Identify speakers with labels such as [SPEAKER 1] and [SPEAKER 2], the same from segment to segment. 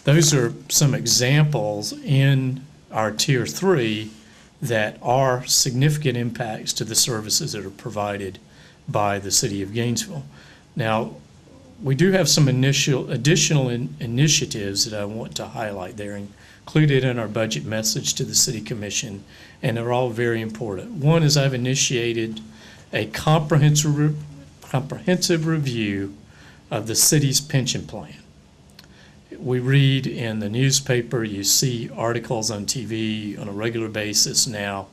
[SPEAKER 1] those are some examples in our Tier 3 that are significant impacts to the services that are provided by the City of Gainesville. Now, we do have some additional initiatives that I want to highlight there, included in our budget message to the City Commission, and they're all very important. One is I've initiated a comprehensive review of the city's pension plan. We read in the newspaper, you see articles on TV on a regular basis now,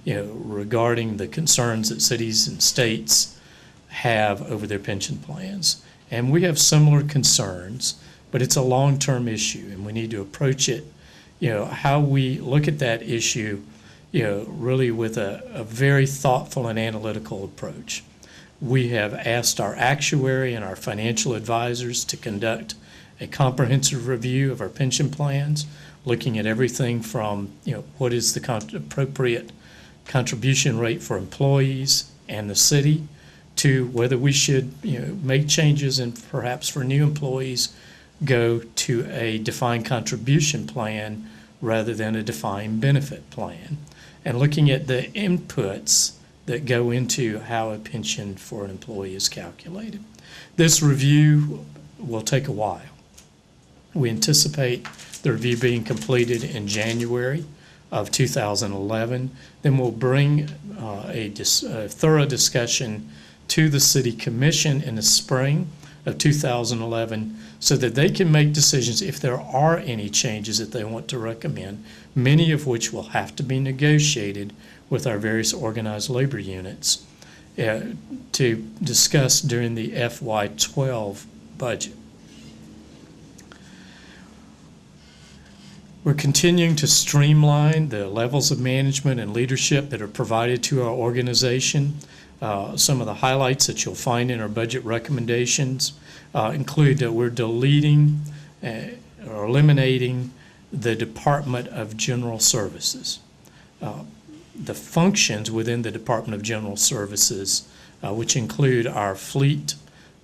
[SPEAKER 1] regarding the concerns that cities and states have over their pension plans. And we have similar concerns, but it's a long-term issue, and we need to approach it, how we look at that issue, really with a very thoughtful and analytical approach. We have asked our actuary and our financial advisors to conduct a comprehensive review of our pension plans, looking at everything from, what is the appropriate contribution rate for employees and the city, to whether we should, make changes and perhaps for new employees go to a defined contribution plan rather than a defined benefit plan, and looking at the inputs that go into how a pension for an employee is calculated. This review will take a while. We anticipate the review being completed in January of 2011. Then we'll bring a thorough discussion to the City Commission in the spring of 2011 so that they can make decisions if there are any changes that they want to recommend, many of which will have to be negotiated with our various organized labor units to discuss during the FY12 budget. We're continuing to streamline the levels of management and leadership that are provided to our organization. Some of the highlights that you'll find in our budget recommendations include that we're deleting or eliminating the Department of General Services. The functions within the Department of General Services, which include our fleet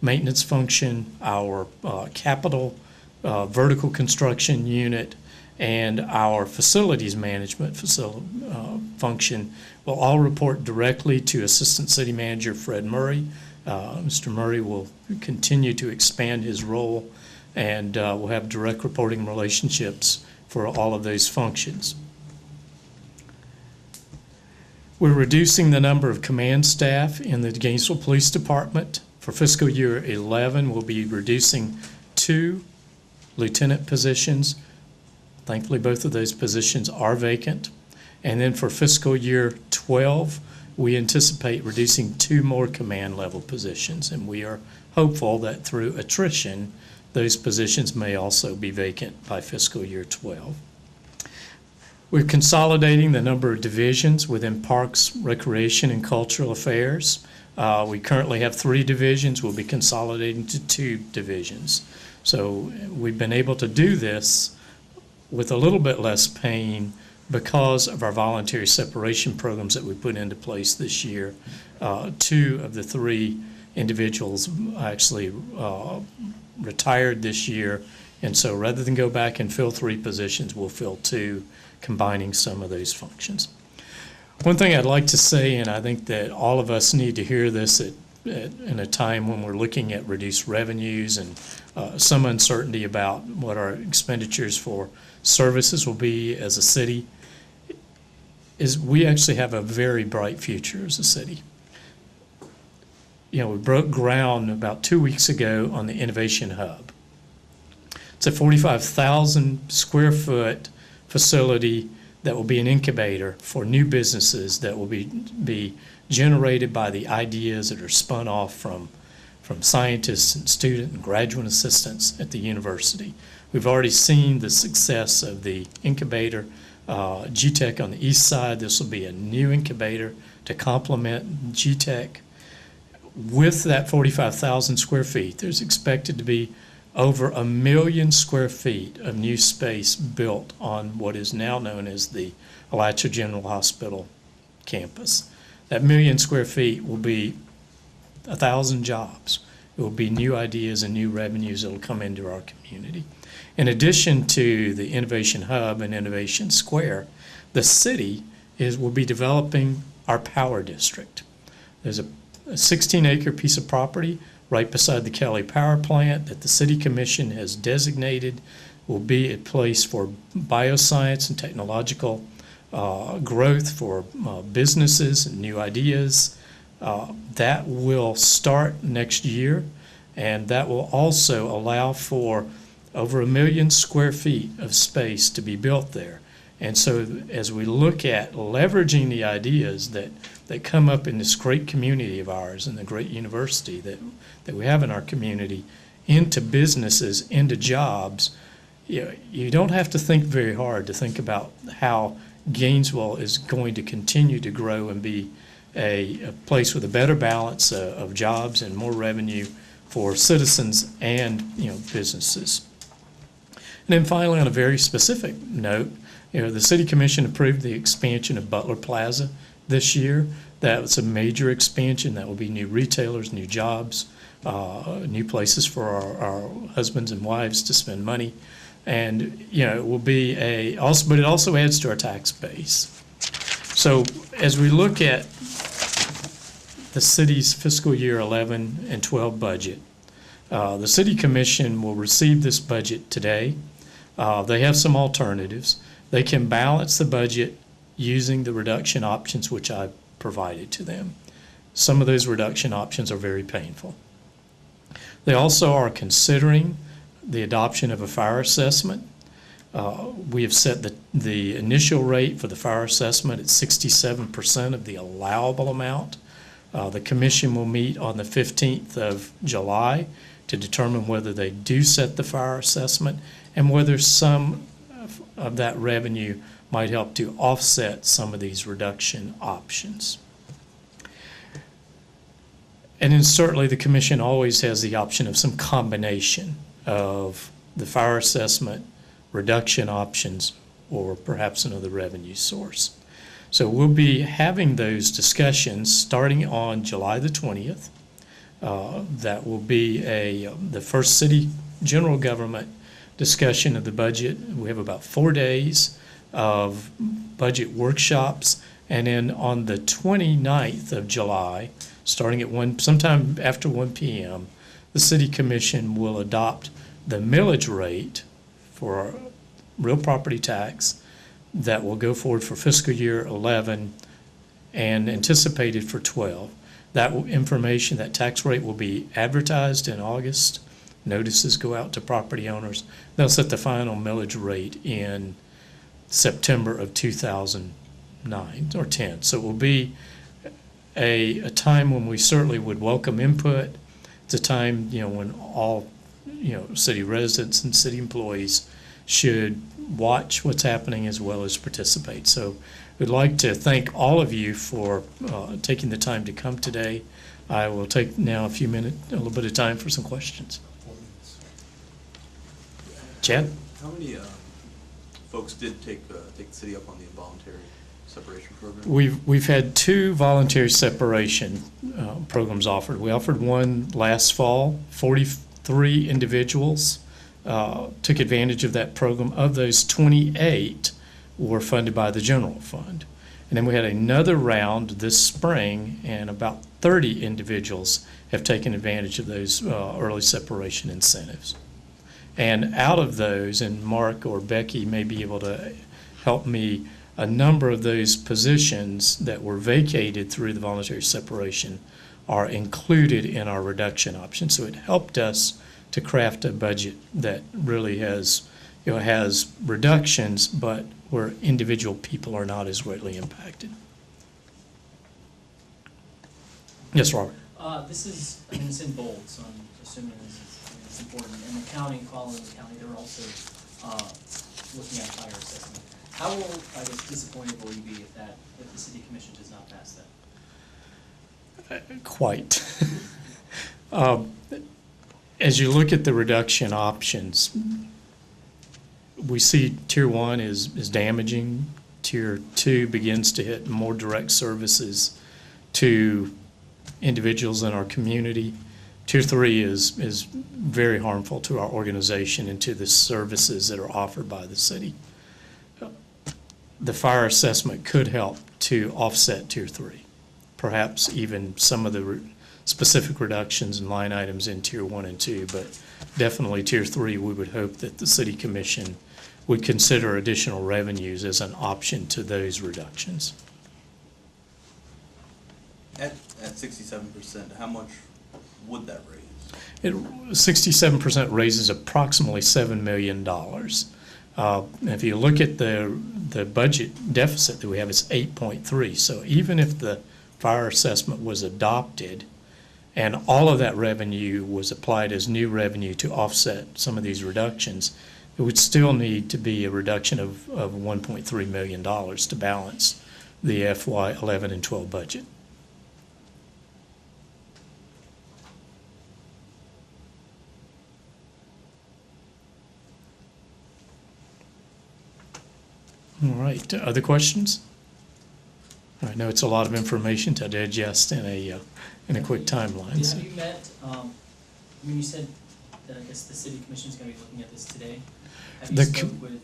[SPEAKER 1] maintenance function, our capital vertical construction unit, and our facilities management function, will all report directly to Assistant City Manager Fred Murray. Mr. Murray will continue to expand his role, and will have direct reporting relationships for all of those functions. We're reducing the number of command staff in the Gainesville Police Department. For fiscal year 11, we'll be reducing 2 lieutenant positions. Thankfully, both of those positions are vacant. And then for fiscal year 12, we anticipate reducing 2 more command level positions, and we are hopeful that through attrition, those positions may also be vacant by fiscal year 12. We're consolidating the number of divisions within Parks, Recreation, and Cultural Affairs. We currently have 3 divisions. We'll be consolidating to 2 divisions. So we've been able to do this with a little bit less pain because of our voluntary separation programs that we put into place this year. 2 of the 3 individuals actually retired this year, and so rather than go back and fill 3 positions, we'll fill 2, combining some of those functions. One thing I'd like to say, and I think that all of us need to hear this in a time when we're looking at reduced revenues and some uncertainty about what our expenditures for services will be as a city, is we actually have a very bright future as a city. We broke ground about 2 weeks ago on the Innovation Hub. It's a 45,000 square foot facility that will be an incubator for new businesses that will be generated by the ideas that are spun off from scientists and student and graduate assistants at the university. We've already seen the success of the incubator, GTech on the east side. This will be a new incubator to complement GTech. With that 45,000 square feet, there's expected to be over 1 million square feet of new space built on what is now known as the Alachua General Hospital campus. That 1 million square feet will be 1,000 jobs. It will be new ideas and new revenues that will come into our community. In addition to the Innovation Hub and Innovation Square, the city will be developing our power district. There's a 16-acre piece of property right beside the Kelly Power Plant that the City Commission has designated will be a place for bioscience and technological growth for businesses and new ideas. That will start next year, and that will also allow for over 1 million square feet of space to be built there. And so as we look at leveraging the ideas that come up in this great community of ours and the great university that we have in our community into businesses, into jobs, you don't have to think very hard to think about how Gainesville is going to continue to grow and be a place with a better balance of jobs and more revenue for citizens and businesses. And then finally, on a very specific note, the City Commission approved the expansion of Butler Plaza this year. That was a major expansion. That will be new retailers, new jobs, new places for our husbands and wives to spend money. And, it will be but it also adds to our tax base. So as we look at the city's fiscal year 11 and 12 budget, the City Commission will receive this budget today. They have some alternatives. They can balance the budget using the reduction options which I've provided to them. Some of those reduction options are very painful. They also are considering the adoption of a fire assessment. We have set the initial rate for the fire assessment at 67% of the allowable amount. The commission will meet on the 15th of July to determine whether they do set the fire assessment and whether some of that revenue might help to offset some of these reduction options. And then certainly the commission always has the option of some combination of the fire assessment, reduction options, or perhaps another revenue source. So we'll be having those discussions starting on July the 20th. That will be the first city general government discussion of the budget. We have about 4 days of budget workshops, and then on the 29th of July, starting at sometime after 1 p.m., the City Commission will adopt the millage rate for real property tax that will go forward for fiscal year 11 and anticipated for 12. That information, that tax rate, will be advertised in August. Notices go out to property owners. They'll set the final millage rate in September of 2009 or 10. So it will be a time when we certainly would welcome input. It's a time, when all, city residents and city employees should watch what's happening as well as participate. So we'd like to thank all of you for taking the time to come today. I will take now a little bit of time for some questions. Chad?
[SPEAKER 2] How many folks did take the city up on the involuntary separation program?
[SPEAKER 1] We've had 2 voluntary separation programs offered. We offered one last fall. 43 individuals took advantage of that program. Of those, 28 were funded by the general fund. And then we had another round this spring, and about 30 individuals have taken advantage of those early separation incentives. And out of those, and Mark or Becky may be able to help me, a number of those positions that were vacated through the voluntary separation are included in our reduction option. So it helped us to craft a budget that really has reductions, but where individual people are not as greatly impacted. Yes, Robert.
[SPEAKER 3] This is, it's in bold, so I'm assuming it's important. And the county, following the county, they're also looking at fire assessment. How disappointed will you be if the city commission does not pass that?
[SPEAKER 1] Quite. As you look at the reduction options, we see Tier 1 is damaging. Tier 2 begins to hit more direct services to individuals in our community. Tier 3 is very harmful to our organization and to the services that are offered by the city. The fire assessment could help to offset Tier 3, perhaps even some of the specific reductions in line items in Tier 1 and 2, but definitely Tier 3, we would hope that the City Commission would consider additional revenues as an option to those reductions.
[SPEAKER 2] At 67%, how much would that raise?
[SPEAKER 1] 67% raises approximately $7 million. If you look at the budget deficit that we have, it's 8.3. So even if the fire assessment was adopted and all of that revenue was applied as new revenue to offset some of these reductions, it would still need to be a reduction of $1.3 million to balance the FY 11 and 12 budget. All right, other questions? I know it's a lot of information to digest in a quick timeline. So.
[SPEAKER 3] Have you met, I mean, you said that I guess the city commission is going to be looking at this today. Have you spoke with,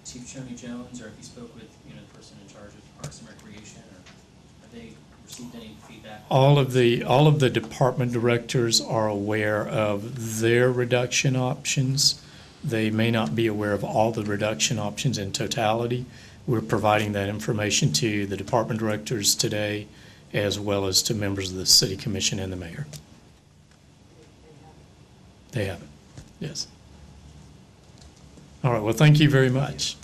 [SPEAKER 3] Chief Shoney Jones, or have you spoke with, the person in charge of Parks and Recreation, or have they received any feedback?
[SPEAKER 1] All of the department directors are aware of their reduction options. They may not be aware of all the reduction options in totality. We're providing that information to the department directors today, as well as to members of the city commission and the mayor. They have it, yes. All right, well, thank you very much.